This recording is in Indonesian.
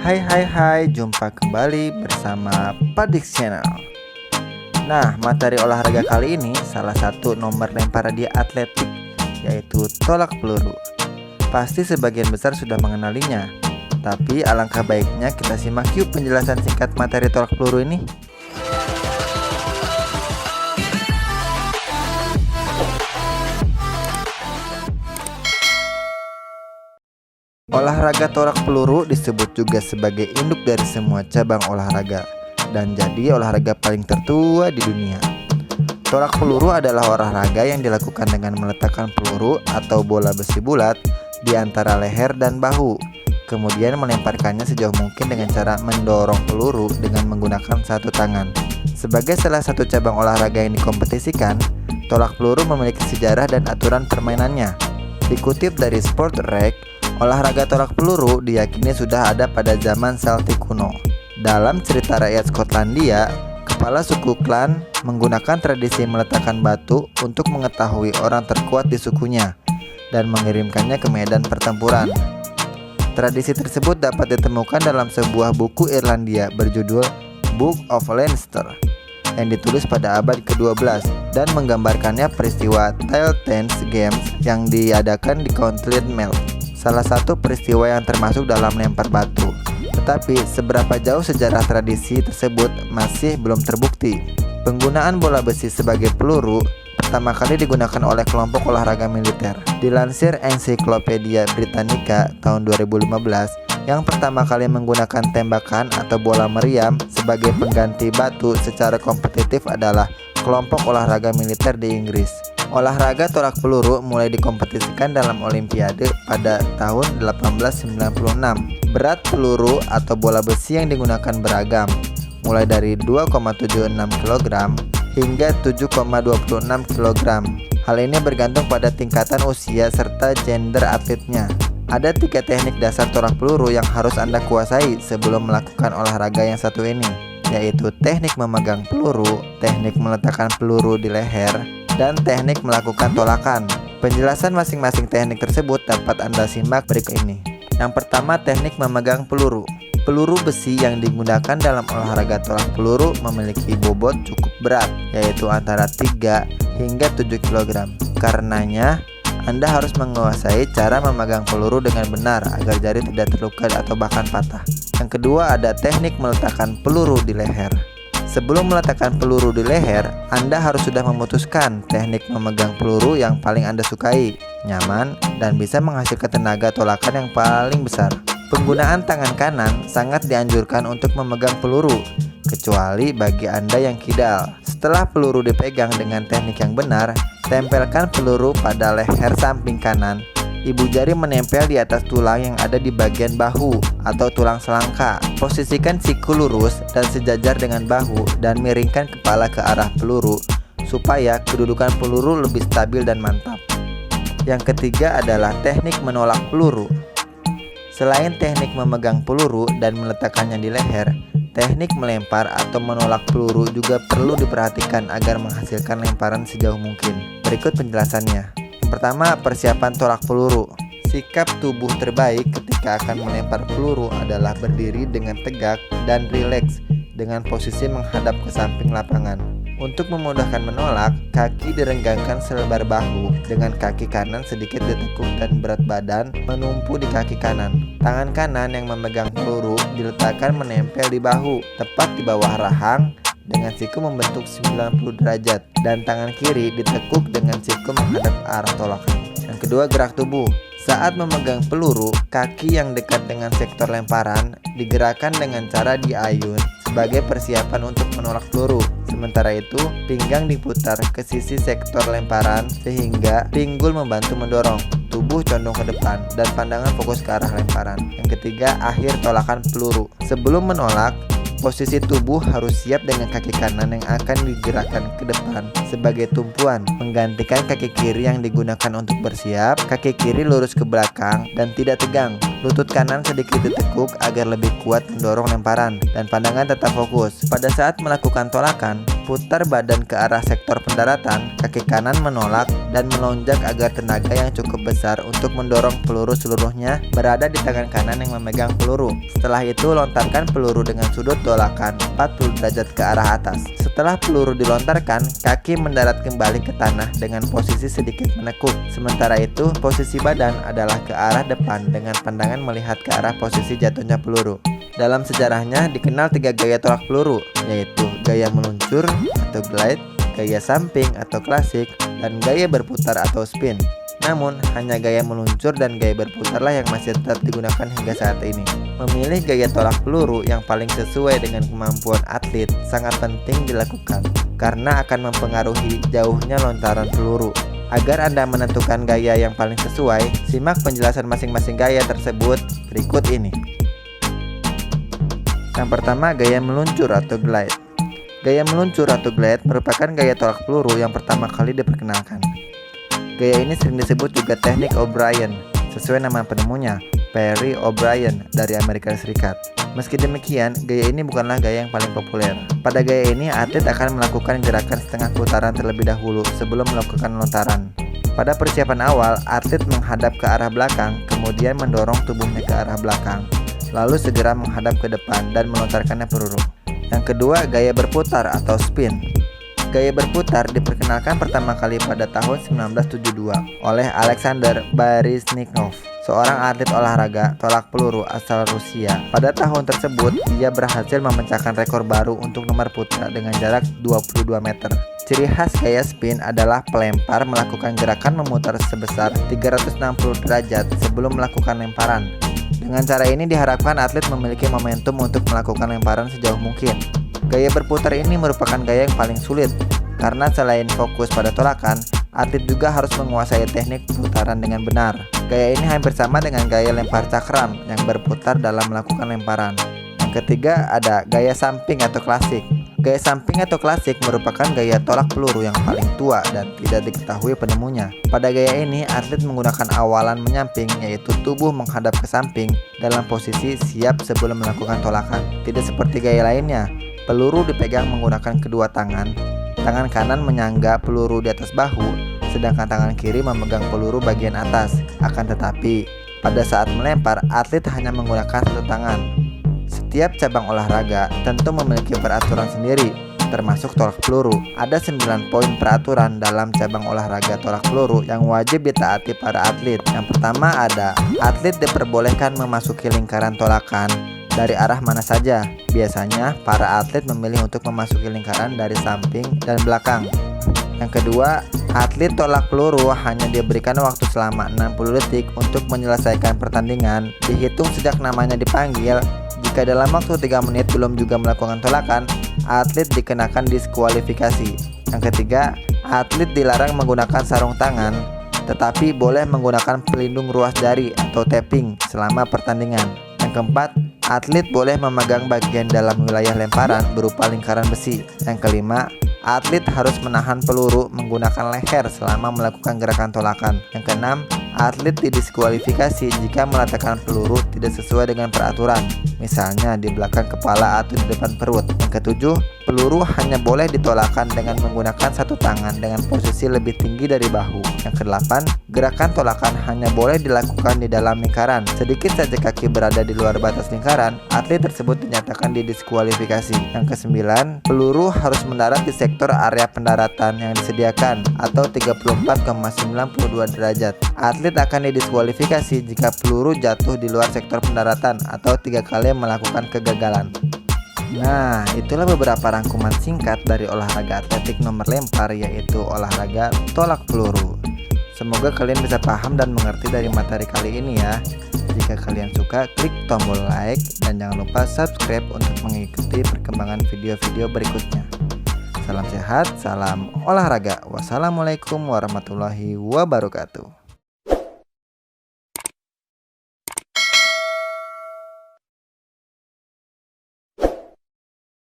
Hai, jumpa kembali bersama Padix Channel. Nah, materi olahraga kali ini salah satu nomor lempar hadiah atletik, yaitu tolak peluru. Pasti sebagian besar sudah mengenalinya, tapi alangkah baiknya kita simak yuk penjelasan singkat materi tolak peluru ini. Olahraga tolak peluru disebut juga sebagai induk dari semua cabang olahraga dan jadi olahraga paling tertua di dunia. Tolak peluru adalah olahraga yang dilakukan dengan meletakkan peluru atau bola besi bulat di antara leher dan bahu, kemudian melemparkannya sejauh mungkin dengan cara mendorong peluru dengan menggunakan satu tangan. Sebagai salah satu cabang olahraga yang dikompetisikan, tolak peluru memiliki sejarah dan aturan permainannya. Dikutip dari Sport Rec, olahraga tolak peluru diyakini sudah ada pada zaman Celtic kuno. Dalam cerita rakyat Skotlandia, kepala suku klan menggunakan tradisi meletakkan batu untuk mengetahui orang terkuat di sukunya dan mengirimkannya ke medan pertempuran. Tradisi tersebut dapat ditemukan dalam sebuah buku Irlandia berjudul Book of Leinster yang ditulis pada abad ke-12 dan menggambarkannya peristiwa Tailtean's Games yang diadakan di County Meath, salah satu peristiwa yang termasuk dalam lempar batu. Tetapi seberapa jauh sejarah tradisi tersebut masih belum terbukti. Penggunaan bola besi sebagai peluru pertama kali digunakan oleh kelompok olahraga militer. Dilansir Encyclopedia Britannica tahun 2015, yang pertama kali menggunakan tembakan atau bola meriam sebagai pengganti batu secara kompetitif adalah kelompok olahraga militer di Inggris. Olahraga tolak peluru mulai dikompetisikan dalam Olimpiade pada tahun 1896. Berat peluru atau bola besi yang digunakan beragam, mulai dari 2,76 kg hingga 7,26 kg. Hal ini bergantung pada tingkatan usia serta gender atletnya. Ada 3 teknik dasar tolak peluru yang harus Anda kuasai sebelum melakukan olahraga yang satu ini, yaitu teknik memegang peluru, teknik meletakkan peluru di leher, dan teknik melakukan tolakan. Penjelasan masing-masing teknik tersebut dapat Anda simak berikut ini. Yang pertama, teknik memegang peluru. Peluru besi yang digunakan dalam olahraga tolak peluru memiliki bobot cukup berat, yaitu antara 3 hingga 7 kg. Karenanya, Anda harus menguasai cara memegang peluru dengan benar agar jari tidak terluka atau bahkan patah. Yang kedua, ada teknik meletakkan peluru di leher. Sebelum meletakkan peluru di leher, Anda harus sudah memutuskan teknik memegang peluru yang paling Anda sukai, nyaman, dan bisa menghasilkan tenaga tolakan yang paling besar. Penggunaan tangan kanan sangat dianjurkan untuk memegang peluru, kecuali bagi Anda yang kidal. Setelah peluru dipegang dengan teknik yang benar, tempelkan peluru pada leher samping kanan. Ibu jari menempel di atas tulang yang ada di bagian bahu atau tulang selangka. Posisikan siku lurus dan sejajar dengan bahu dan miringkan kepala ke arah peluru supaya kedudukan peluru lebih stabil dan mantap. Yang ketiga adalah teknik menolak peluru. Selain teknik memegang peluru dan meletakkannya di leher, teknik melempar atau menolak peluru juga perlu diperhatikan agar menghasilkan lemparan sejauh mungkin. Berikut penjelasannya. Pertama, persiapan tolak peluru. Sikap tubuh terbaik ketika akan melempar peluru adalah berdiri dengan tegak dan rileks dengan posisi menghadap ke samping lapangan. Untuk memudahkan menolak, kaki direnggangkan selebar bahu dengan kaki kanan sedikit ditekuk dan berat badan menumpu di kaki kanan. Tangan kanan yang memegang peluru diletakkan menempel di bahu, tepat di bawah rahang dengan siku membentuk 90 derajat, dan tangan kiri ditekuk dengan siku menghadap arah tolakan. Yang kedua, gerak tubuh. Saat memegang peluru, kaki yang dekat dengan sektor lemparan digerakkan dengan cara diayun sebagai persiapan untuk menolak peluru. Sementara itu, pinggang diputar ke sisi sektor lemparan sehingga pinggul membantu mendorong. Tubuh condong ke depan dan pandangan fokus ke arah lemparan. Yang ketiga, akhir tolakan peluru. Sebelum menolak, posisi tubuh harus siap dengan kaki kanan yang akan digerakkan ke depan sebagai tumpuan, menggantikan kaki kiri yang digunakan untuk bersiap. Kaki kiri lurus ke belakang dan tidak tegang. Lutut kanan sedikit ditekuk agar lebih kuat mendorong lemparan dan pandangan tetap fokus. Pada saat melakukan tolakan, Memutar badan ke arah sektor pendaratan, kaki kanan menolak dan melonjak agar tenaga yang cukup besar untuk mendorong peluru seluruhnya berada di tangan kanan yang memegang peluru. Setelah itu, lontarkan peluru dengan sudut dolakan 40 derajat ke arah atas. Setelah peluru dilontarkan, kaki mendarat kembali ke tanah dengan posisi sedikit menekuk. Sementara itu, posisi badan adalah ke arah depan dengan pandangan melihat ke arah posisi jatuhnya peluru. Dalam sejarahnya dikenal 3 gaya tolak peluru, yaitu gaya meluncur atau glide, gaya samping atau klasik, dan gaya berputar atau spin. Namun, hanya gaya meluncur dan gaya berputarlah yang masih tetap digunakan hingga saat ini. Memilih gaya tolak peluru yang paling sesuai dengan kemampuan atlet sangat penting dilakukan, karena akan mempengaruhi jauhnya lontaran peluru. Agar Anda menentukan gaya yang paling sesuai, simak penjelasan masing-masing gaya tersebut berikut ini. Yang pertama, gaya meluncur atau glide. Gaya meluncur atau glide merupakan gaya tolak peluru yang pertama kali diperkenalkan. Gaya ini sering disebut juga teknik O'Brien, sesuai nama penemunya, Perry O'Brien dari Amerika Serikat. Meski demikian, gaya ini bukanlah gaya yang paling populer. Pada gaya ini, atlet akan melakukan gerakan setengah putaran terlebih dahulu sebelum melakukan lontaran. Pada persiapan awal, atlet menghadap ke arah belakang, kemudian mendorong tubuhnya ke arah belakang, lalu segera menghadap ke depan dan melontarkannya peluru. Yang kedua, gaya berputar atau spin. Gaya berputar diperkenalkan pertama kali pada tahun 1972 oleh Alexander Baryshnikov, seorang atlet olahraga tolak peluru asal Rusia. Pada tahun tersebut, ia berhasil memecahkan rekor baru untuk nomor putra dengan jarak 22 meter. Ciri khas gaya spin adalah pelempar melakukan gerakan memutar sebesar 360 derajat sebelum melakukan lemparan. Dengan cara ini diharapkan atlet memiliki momentum untuk melakukan lemparan sejauh mungkin. Gaya berputar ini merupakan gaya yang paling sulit, karena selain fokus pada tolakan, atlet juga harus menguasai teknik putaran dengan benar. Gaya ini hampir sama dengan gaya lempar cakram yang berputar dalam melakukan lemparan. Yang ketiga ada gaya samping atau klasik. Gaya samping atau klasik merupakan gaya tolak peluru yang paling tua dan tidak diketahui penemunya. Pada gaya ini, atlet menggunakan awalan menyamping, yaitu tubuh menghadap ke samping dalam posisi siap sebelum melakukan tolakan. Tidak seperti gaya lainnya, peluru dipegang menggunakan kedua tangan. Tangan kanan menyangga peluru di atas bahu, sedangkan tangan kiri memegang peluru bagian atas. Akan tetapi, pada saat melempar, atlet hanya menggunakan satu tangan. Setiap cabang olahraga tentu memiliki peraturan sendiri, termasuk tolak peluru. Ada 9 poin peraturan dalam cabang olahraga tolak peluru yang wajib ditaati para atlet. Yang pertama ada, atlet diperbolehkan memasuki lingkaran tolakan dari arah mana saja. Biasanya, para atlet memilih untuk memasuki lingkaran dari samping dan belakang. Yang kedua, atlet tolak peluru hanya diberikan waktu selama 60 detik untuk menyelesaikan pertandingan, dihitung sejak namanya dipanggil. Jika dalam waktu 3 menit belum juga melakukan tolakan, atlet dikenakan diskualifikasi. Yang ketiga, atlet dilarang menggunakan sarung tangan, tetapi boleh menggunakan pelindung ruas jari atau tapping selama pertandingan. Yang keempat, atlet boleh memegang bagian dalam wilayah lemparan berupa lingkaran besi. Yang kelima, atlet harus menahan peluru menggunakan leher selama melakukan gerakan tolakan. Yang keenam, atlet didiskualifikasi jika meletakkan peluru tidak sesuai dengan peraturan, misalnya di belakang kepala atau di depan perut. Yang ketujuh, peluru hanya boleh ditolakkan dengan menggunakan satu tangan dengan posisi lebih tinggi dari bahu. Yang kedelapan, gerakan tolakan hanya boleh dilakukan di dalam lingkaran. Sedikit saja kaki berada di luar batas lingkaran, atlet tersebut dinyatakan didiskualifikasi. Yang kesembilan, peluru harus mendarat di sektor area pendaratan yang disediakan atau 34,92 derajat. Atlet akan didiskualifikasi jika peluru jatuh di luar sektor pendaratan atau 3 kali melakukan kegagalan. Nah, itulah beberapa rangkuman singkat dari olahraga atletik nomor lempar, yaitu olahraga tolak peluru. Semoga kalian bisa paham dan mengerti dari materi kali ini ya. Jika kalian suka, klik tombol like dan jangan lupa subscribe untuk mengikuti perkembangan video-video berikutnya. Salam sehat, salam olahraga. Wassalamualaikum warahmatullahi wabarakatuh.